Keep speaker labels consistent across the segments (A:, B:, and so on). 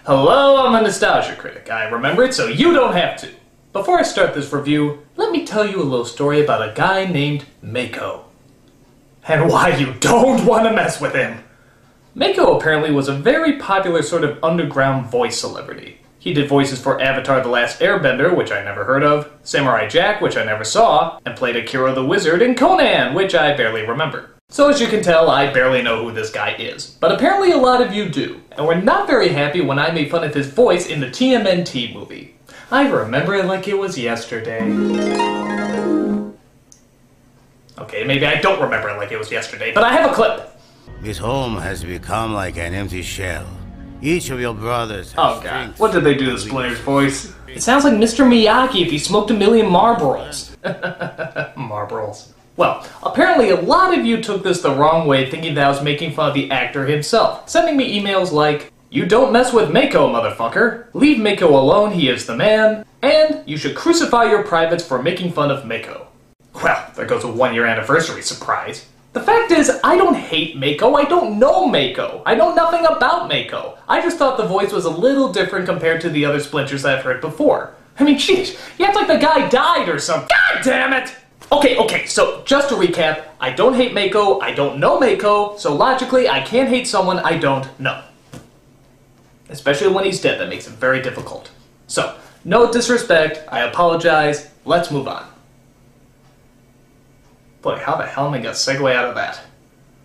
A: Hello, I'm a nostalgia critic. I remember it so you don't have to. Before I start this review, let me tell you a little story about a guy named Mako. And why you don't want to mess with him. Mako apparently was a very popular sort of underground voice celebrity. He did voices for Avatar: The Last Airbender, which I never heard of, Samurai Jack, which I never saw, and played Akira the Wizard in Conan, which I barely remember. So as you can tell, I barely know who this guy is. But apparently a lot of you do, and were not very happy when I made fun of his voice in the TMNT movie. I remember it like it was yesterday. Okay, maybe I don't remember it like it was yesterday, but I have a clip.
B: This home has become like an empty shell. Each of your brothers has
A: Oh god, what did they do to Splinter's voice? It sounds like Mr. Miyagi if he smoked a million Marlboros. Marlboros. Well, apparently a lot of you took this the wrong way, thinking that I was making fun of the actor himself, sending me emails like, "You don't mess with Mako, motherfucker. Leave Mako alone, he is the man. And you should crucify your privates for making fun of Mako." Well, there goes a 1-year anniversary surprise. The fact is, I don't hate Mako, I don't know Mako. I know nothing about Mako. I just thought the voice was a little different compared to the other Splinters I've heard before. I mean, jeez, you act like the guy died or something. God damn it! Okay, so just to recap, I don't hate Mako, I don't know Mako, so logically I can't hate someone I don't know. Especially when he's dead, that makes it very difficult. So, no disrespect, I apologize, let's move on. Boy, how the hell am I gonna segue out of that?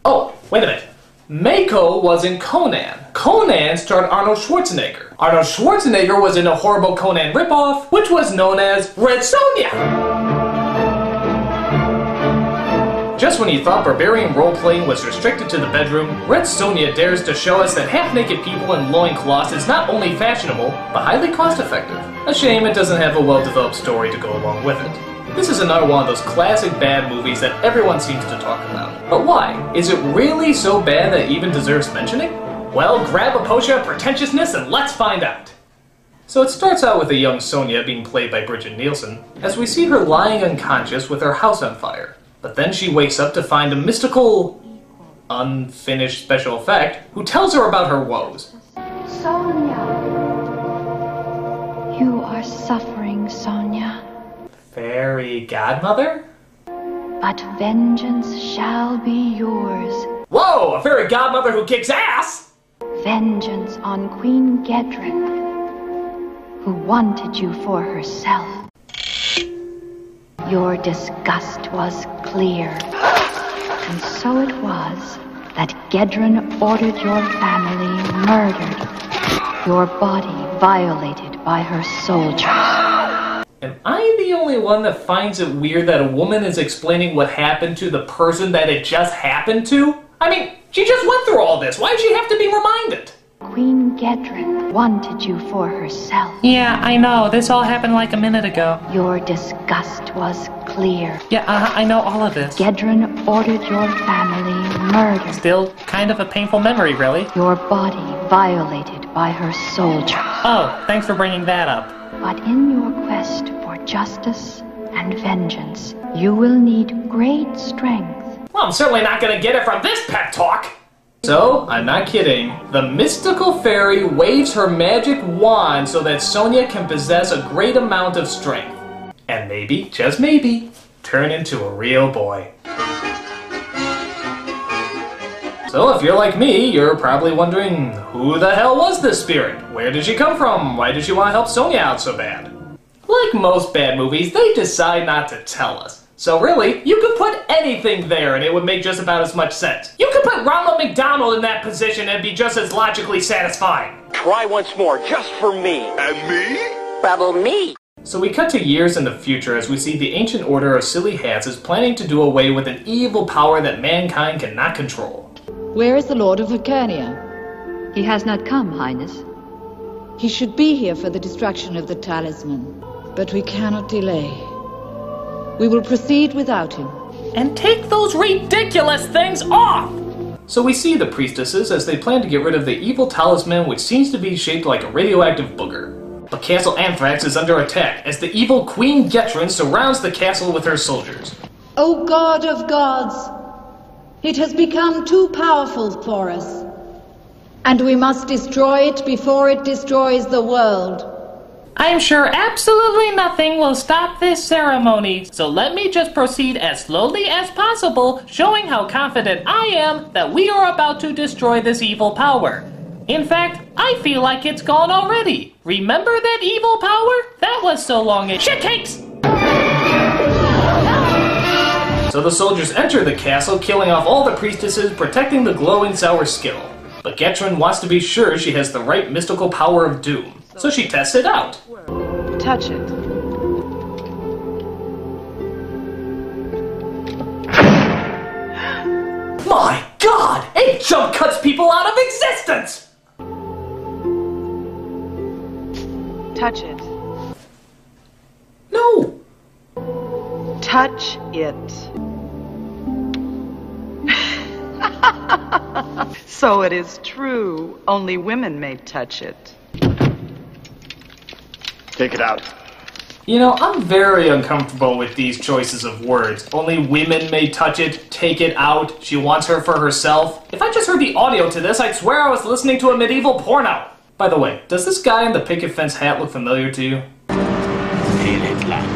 A: Oh, wait a minute. Mako was in Conan. Conan starred Arnold Schwarzenegger. Arnold Schwarzenegger was in a horrible Conan ripoff, which was known as Red Sonja. Just when you thought barbarian role-playing was restricted to the bedroom, Red Sonja dares to show us that half-naked people in loincloths is not only fashionable, but highly cost-effective. A shame it doesn't have a well-developed story to go along with it. This is another one of those classic bad movies that everyone seems to talk about. But why? Is it really so bad that it even deserves mentioning? Well, grab a potion of pretentiousness and let's find out. So it starts out with a young Sonja being played by Bridget Nielsen, as we see her lying unconscious with her house on fire. But then she wakes up to find a mystical, unfinished special effect who tells her about her woes.
C: Sonja. You are suffering, Sonja.
A: Fairy godmother?
C: But vengeance shall be yours.
A: Whoa! A fairy godmother who kicks ass!
C: Vengeance on Queen Gedrin, who wanted you for herself. Your disgust was clear, and so it was that Gedrin ordered your family murdered, your body violated by her soldiers.
A: Am I the only one that finds it weird that a woman is explaining what happened to the person that it just happened to? I mean, she just went through all this. Why did she have to be reminded?
C: Queen Gedrin wanted you for herself.
D: Yeah, I know. This all happened like a minute ago.
C: Your disgust was clear.
D: Yeah, I know all of this.
C: Gedrin ordered your family murdered.
D: Still kind of a painful memory, really.
C: Your body violated by her soldiers.
D: Oh, thanks for bringing that up.
C: But in your quest for justice and vengeance, you will need great strength.
A: Well, I'm certainly not gonna get it from this pep talk! So, I'm not kidding, the mystical fairy waves her magic wand so that Sonja can possess a great amount of strength. And maybe, just maybe, turn into a real boy. So if you're like me, you're probably wondering, who the hell was this spirit? Where did she come from? Why did she want to help Sonja out so bad? Like most bad movies, they decide not to tell us. So really, you could put anything there and it would make just about as much sense. You could put Ronald McDonald in that position and be just as logically satisfying.
E: Try once more, just for me.
F: And me?
E: Babble me.
A: So we cut to years in the future as we see the ancient order of silly hats is planning to do away with an evil power that mankind cannot control.
G: Where is the Lord of Lacernia?
H: He has not come, Highness.
G: He should be here for the destruction of the talisman, but we cannot delay. We will proceed without him.
D: And take those ridiculous things off!
A: So we see the priestesses as they plan to get rid of the evil talisman, which seems to be shaped like a radioactive booger. But Castle Anthrax is under attack as the evil Queen Gedrin surrounds the castle with her soldiers.
G: O God of gods, it has become too powerful for us. And we must destroy it before it destroys the world.
D: I'm sure absolutely nothing will stop this ceremony, so let me just proceed as slowly as possible, showing how confident I am that we are about to destroy this evil power. In fact, I feel like it's gone already. Remember that evil power? That was so long ago. Shit cakes!
A: So the soldiers enter the castle, killing off all the priestesses, protecting the glowing sour skill. But Gedrun wants to be sure she has the right mystical power of doom, so she tests it out.
F: Touch it.
A: My God! It jump cuts people out of existence!
F: Touch it.
A: No!
F: Touch it. So it is true. Only women may touch it.
H: Take it out.
A: You know, I'm very uncomfortable with these choices of words. Only women may touch it, take it out, she wants her for herself. If I just heard the audio to this, I'd swear I was listening to a medieval porno. By the way, does this guy in the picket fence hat look familiar to you?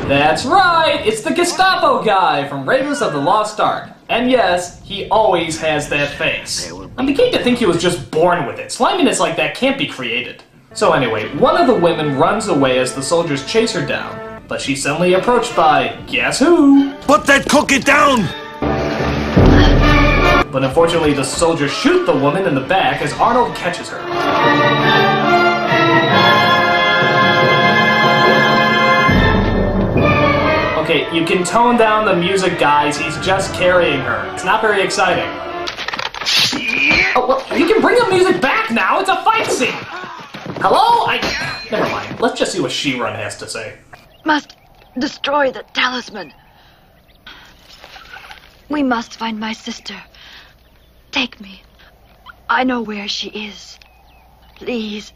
A: That's right! It's the Gestapo guy from Raiders of the Lost Ark. And yes, he always has that face. I'm beginning to think he was just born with it. Sliminess like that can't be created. So anyway, one of the women runs away as the soldiers chase her down. But she's suddenly approached by, guess who?
B: Put that cookie down!
A: But unfortunately, the soldiers shoot the woman in the back as Arnold catches her. Okay, you can tone down the music, guys. He's just carrying her. It's not very exciting. Oh, well, you can bring the music back now. It's a fight scene. Hello? Never mind. Let's just see what She-Run has to say.
C: Must destroy the talisman. We must find my sister. Take me. I know where she is. Please.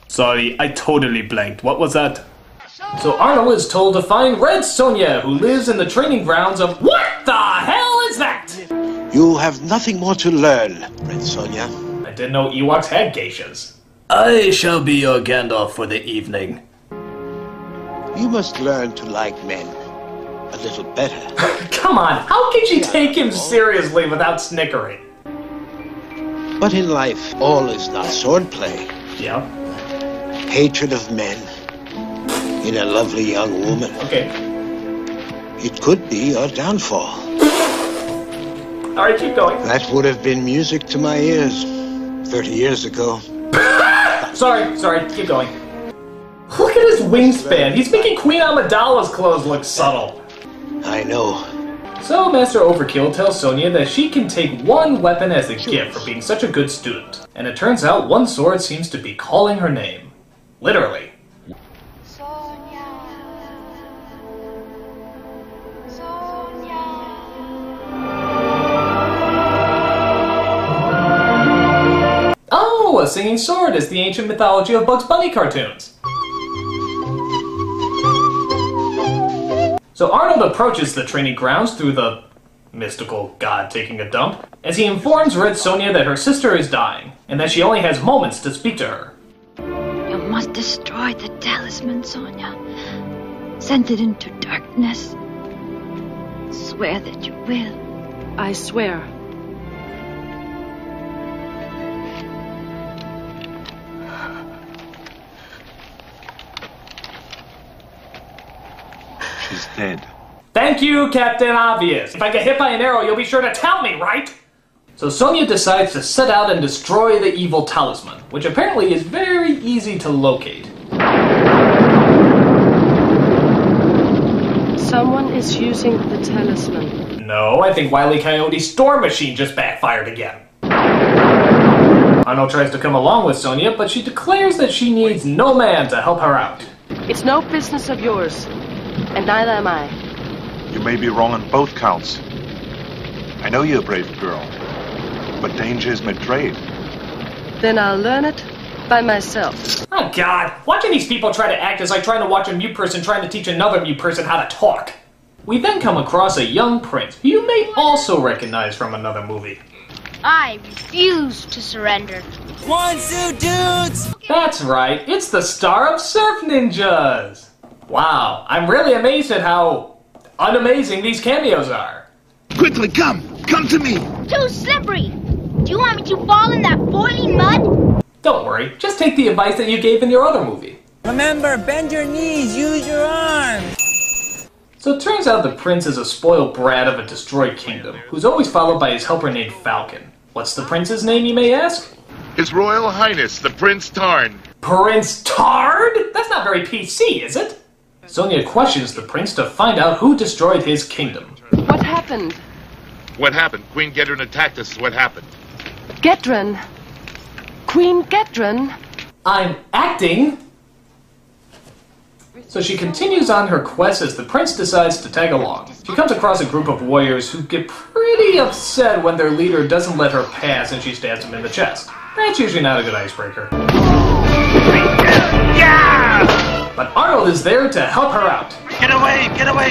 A: Sorry, I totally blanked. What was that? So Arnold is told to find Red Sonja, who lives in the training grounds of... What the hell is that?
H: You have nothing more to learn, Red Sonja.
A: I didn't know Ewoks had geishas.
I: I shall be your Gandalf for the evening.
H: You must learn to like men a little better.
A: Come on, how can she take him seriously without snickering?
H: But in life, all is not swordplay.
A: Yeah.
H: Hatred of men in a lovely young woman.
A: Okay.
H: It could be your downfall.
A: Alright, keep going.
H: That would have been music to my ears 30 years ago.
A: Sorry, keep going. Look at his wingspan. He's making Queen Amidala's clothes look subtle.
H: I know.
A: So Master Overkill tells Sonja that she can take one weapon as a gift for being such a good student. And it turns out one sword seems to be calling her name. Literally.
C: Sonja. Sonja.
A: Oh, a singing sword is the ancient mythology of Bugs Bunny cartoons. So Arnold approaches the training grounds through the mystical god taking a dump, as he informs Red Sonja that her sister is dying, and that she only has moments to speak to her.
C: You must destroy the talisman, Sonja. Send it into darkness. Swear that you will.
F: I swear.
H: She's dead.
A: Thank you, Captain Obvious. If I get hit by an arrow, you'll be sure to tell me, right? So Sonja decides to set out and destroy the evil talisman, which apparently is very easy to locate.
F: Someone is using the talisman.
A: No, I think Wile E. Coyote's storm machine just backfired again. Arnold tries to come along with Sonja, but she declares that she needs no man to help her out.
F: It's no business of yours, and neither am I.
J: You may be wrong on both counts. I know you're a brave girl, but danger is my trade.
F: Then I'll learn it by myself.
A: Oh God, watching these people try to act is like trying to watch a mute person trying to teach another mute person how to talk. We then come across a young prince, who you may also recognize from another movie.
K: I refuse to surrender.
L: One, two, dudes!
A: That's right, it's the star of Surf Ninjas! Wow, I'm really amazed at how unamazing these cameos are.
H: Quickly, come to me!
K: Too slippery! Do you want me to fall in that boiling mud?
A: Don't worry, just take the advice that you gave in your other movie.
L: Remember, bend your knees, use your arms!
A: So it turns out the prince is a spoiled brat of a destroyed kingdom, who's always followed by his helper named Falcon. What's the prince's name, you may ask?
M: His Royal Highness, the Prince Tarn.
A: Prince Tard? That's not very PC, is it? Sonja questions the prince to find out who destroyed his kingdom.
N: What happened?
M: What happened? Queen Gedren attacked us. What happened?
N: Gedren. Queen Gedren.
A: I'm acting. So she continues on her quest as the prince decides to tag along. She comes across a group of warriors who get pretty upset when their leader doesn't let her pass and she stabs him in the chest. That's usually not a good icebreaker.
M: Yeah!
A: But Arnold is there to help her out.
M: Get away,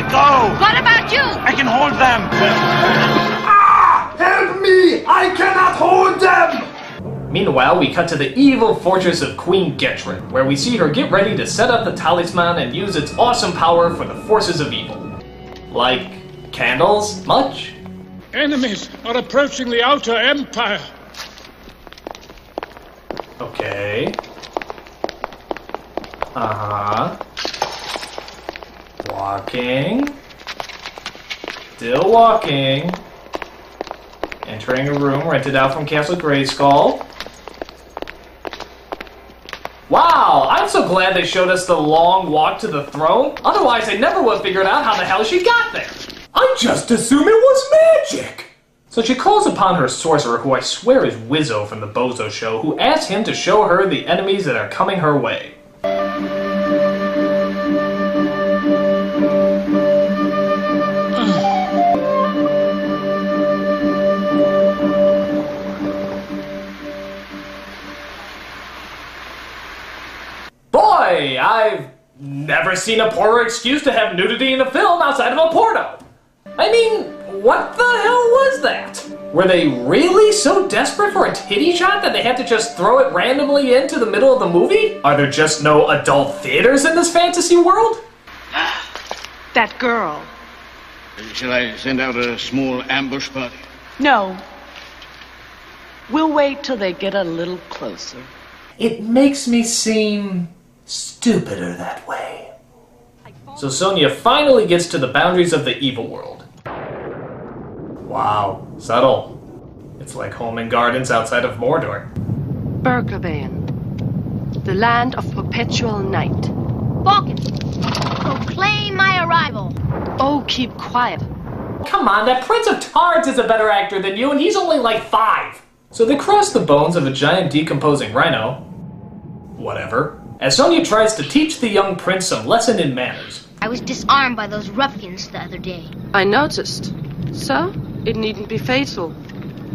M: go!
K: What about you?
M: I can hold them!
A: Help me! I cannot hold them! Meanwhile, we cut to the evil fortress of Queen Gedren, where we see her get ready to set up the talisman and use its awesome power for the forces of evil. Like candles? Much?
O: Enemies are approaching the Outer Empire.
A: Okay. Walking. Still walking. Entering a room rented out from Castle Grayskull. Wow, I'm so glad they showed us the long walk to the throne. Otherwise, I never would have figured out how the hell she got there. I just assumed it was magic. So she calls upon her sorcerer, who I swear is Wizzo from the Bozo Show, who asks him to show her the enemies that are coming her way. Boy, I've never seen a poorer excuse to have nudity in a film outside of a porno. I mean, what the hell was that? Were they really so desperate for a titty shot that they had to just throw it randomly into the middle of the movie? Are there just no adult theaters in this fantasy world?
F: That girl.
H: Shall I send out a small ambush party?
F: No. We'll wait till they get a little closer.
A: It makes me seem stupider that way. So Sonja finally gets to the boundaries of the evil world. Wow, subtle. It's like home and gardens outside of Mordor.
N: Berkebane, the land of perpetual night.
K: Falcon, proclaim my arrival.
N: Oh, keep quiet.
A: Come on, that Prince of Tards is a better actor than you, and he's only like 5. So they cross the bones of a giant decomposing rhino. Whatever. As Sonja tries to teach the young prince some lesson in manners.
K: I was disarmed by those ruffians the other day.
N: I noticed. So, it needn't be fatal.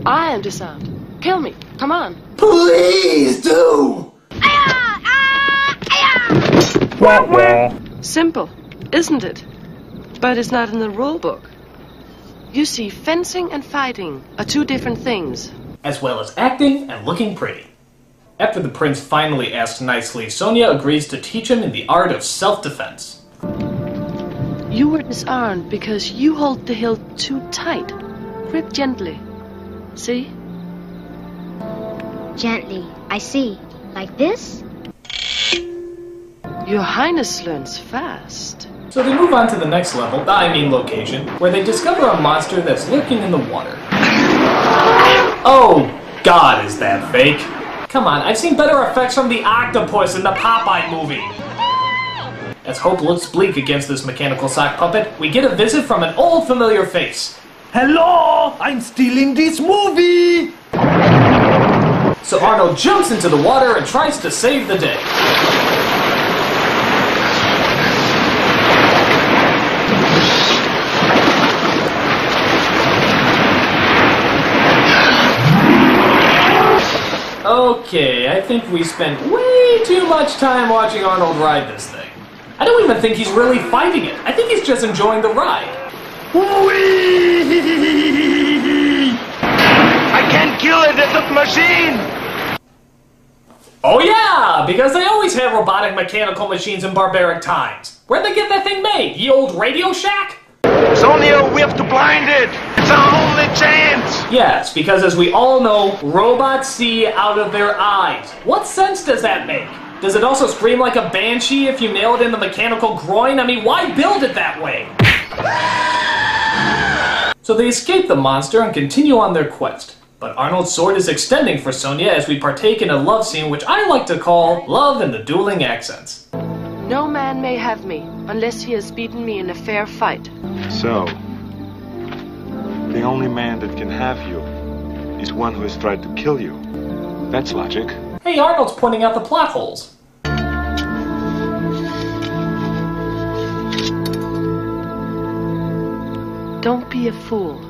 N: I am disarmed. Kill me. Come on.
A: Please do!
N: Simple, isn't it? But it's not in the rule book. You see, fencing and fighting are 2 different things.
A: As well as acting and looking pretty. After the prince finally asks nicely, Sonja agrees to teach him in the art of self-defense.
N: You were disarmed because you hold the hilt too tight. Grip gently. See?
K: Gently, I see. Like this?
N: Your Highness learns fast.
A: So they move on to the next level, location, where they discover a monster that's lurking in the water. Oh God, is that fake? Come on, I've seen better effects from the octopus in the Popeye movie. As hope looks bleak against this mechanical sock puppet, we get a visit from an old familiar face.
P: Hello, I'm stealing this movie!
A: So Arnold jumps into the water and tries to save the day. Okay, I think we spent way too much time watching Arnold ride this thing. I don't even think he's really fighting it. I think he's just enjoying the ride.
H: I can't
M: kill it, it's a machine!
A: Oh yeah, because they always have robotic mechanical machines in barbaric times. Where'd they get that thing made? Ye old Radio Shack?
M: Sonja, we have to blind it! It's our only chance!
A: Yes, because as we all know, robots see out of their eyes. What sense does that make? Does it also scream like a banshee if you nail it in the mechanical groin? I mean, why build it that way? So they escape the monster and continue on their quest. But Arnold's sword is extending for Sonja as we partake in a love scene which I like to call Love in the Dueling Accents.
N: No man may have me unless he has beaten me in a fair fight.
J: So, the only man that can have you is one who has tried to kill you. That's logic.
A: Hey, Arnold's pointing out the plot holes.
N: Don't be a fool.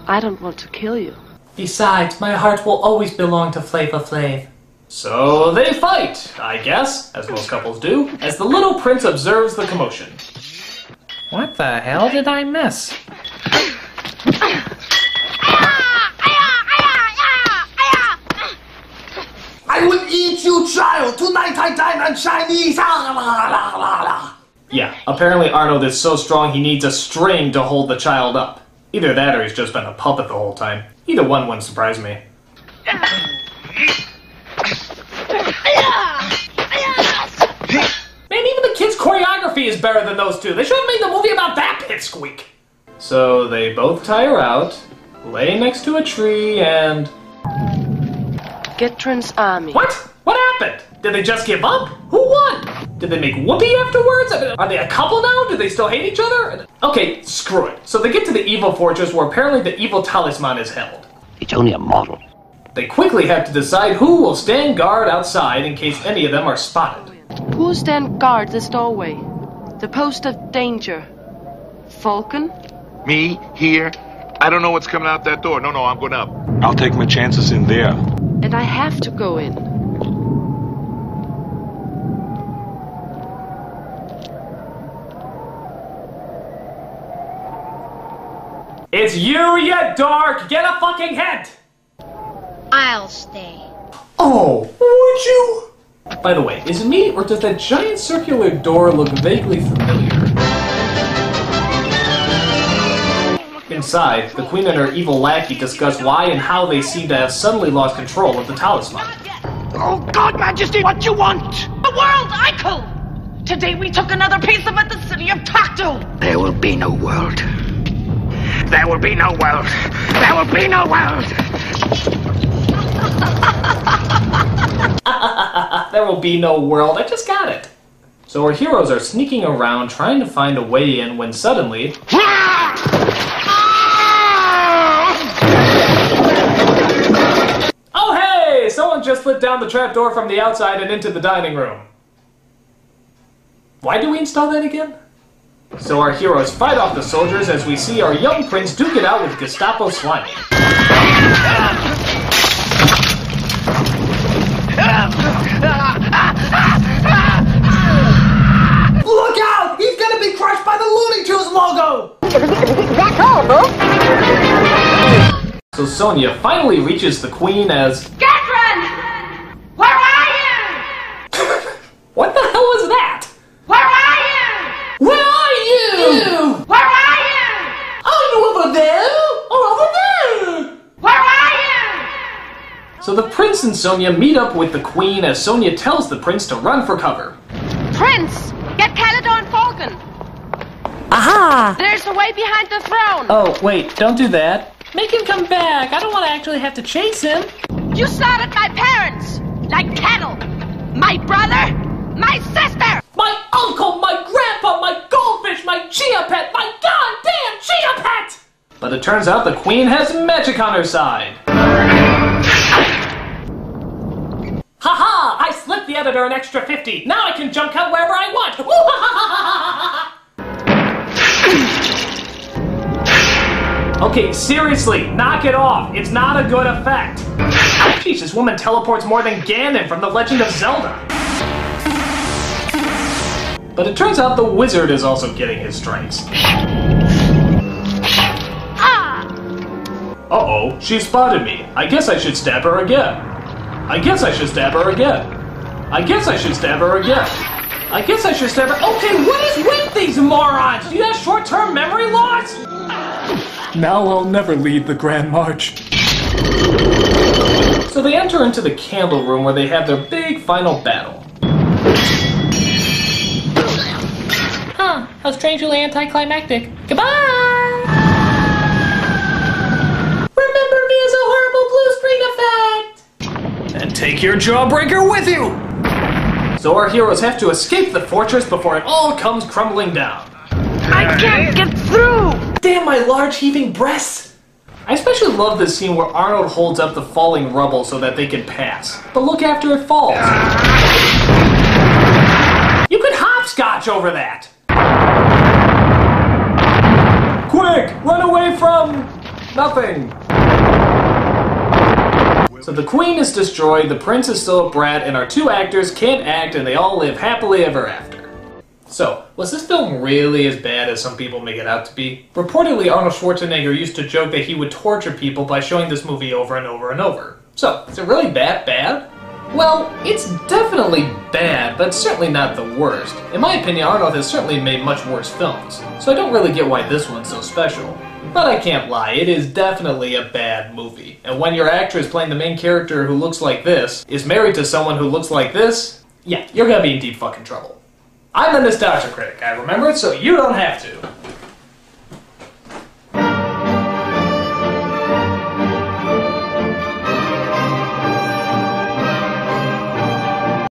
N: I don't want to kill you.
A: Besides, my heart will always belong to Flava Flav. So they fight, I guess, as most couples do, as the little prince observes the commotion.
D: What the hell did I miss?
P: I will eat you, child! Tonight I dine on Chinese!
A: Yeah, apparently Arnold is so strong he needs a string to hold the child up. Either that or he's just been a puppet the whole time. Either one wouldn't surprise me. Man, even the kids' choreography is better than those two. They should have made the movie about that pipsqueak. So they both tire out, lay next to a tree, and...
N: Gedron's army.
A: What? What happened? Did they just give up? Who won? Did they make whoopee afterwards? I mean, are they a couple now? Do they still hate each other? Okay, screw it. So they get to the evil fortress where apparently the evil talisman is held.
Q: It's only a model.
A: They quickly have to decide who will stand guard outside in case any of them are spotted.
N: Who stand guard this doorway? The post of danger. Falcon?
M: Me? Here? I don't know what's coming out that door. No, I'm going up.
J: I'll take my chances in there.
N: And I have to go in.
A: It's you dork! Get a fucking head!
K: I'll stay.
A: Oh, would you? By the way, is it me, or does that giant circular door look vaguely familiar? Inside, the Queen and her evil lackey discuss why and how they seem to have suddenly lost control of the talisman.
F: Oh, God, Majesty, what you want? The world icon! Today we took another piece of it, the city of Tacto!
Q: There will be no world.
M: There will be no world. There will be no world.
A: There will be no world. I just got it. So our heroes are sneaking around trying to find a way in when suddenly... Oh hey! Someone just slid down the trapdoor from the outside and into the dining room. Why do we install that again? So our heroes fight off the soldiers as we see our young prince duke it out with Gestapo slimy.
P: Look out! He's gonna be crushed by the Looney Tunes logo!
K: That's all, boo.
A: So Sonja finally reaches the queen as...
F: Gedron! Where are you?
A: What the hell was that?
F: Where are you?
P: Where are you?
F: Where are you?
P: Are you over there? Or over there?
F: Where are you?
A: So the prince and Sonja meet up with the queen as Sonja tells the prince to run for cover.
N: Prince! Get Calidor and Falcon!
D: Aha!
N: There's the way behind the throne!
D: Oh, wait, don't do that. Make him come back. I don't want to actually have to chase him.
F: You slaughtered my parents! Like cattle! My brother! My sister!
A: My uncle, my grandpa, my goldfish, my chia pet, my goddamn chia pet! But it turns out the queen has magic on her side. Haha! I slipped the editor an extra 50. Now I can jump cut wherever I want. Okay, seriously, knock it off. It's not a good effect. Jeez, this woman teleports more than Ganon from The Legend of Zelda. But it turns out the wizard is also getting his stripes. Uh-oh, she spotted me. I guess I should stab her again. I guess I should stab her again. I guess I should stab her again. I guess I should stab her. Okay, what is with these morons? Do you have short-term memory loss?
R: Now I'll never lead the Grand March.
A: So they enter into the candle room where they have their big final battle.
D: Huh, how strangely anticlimactic. Goodbye!
A: Remember me as a horrible blue screen effect! And take your jawbreaker with you! So our heroes have to escape the fortress before it all comes crumbling down.
F: I can't get through!
A: Damn my large heaving breasts! I especially love this scene where Arnold holds up the falling rubble so that they can pass. But look after it falls. You can hopscotch over that! Quick! Run away from... nothing! So the queen is destroyed, the prince is still a brat, and our two actors can't act and they all live happily ever after. So, was this film really as bad as some people make it out to be? Reportedly, Arnold Schwarzenegger used to joke that he would torture people by showing this movie over and over and over. So, is it really that bad? Well, it's definitely bad, but certainly not the worst. In my opinion, Arnold has certainly made much worse films, so I don't really get why this one's so special. But I can't lie, it is definitely a bad movie. And when your actress playing the main character who looks like this is married to someone who looks like this, yeah, you're gonna be in deep fucking trouble. I'm the Nostalgia Critic. I remember it so you don't have to.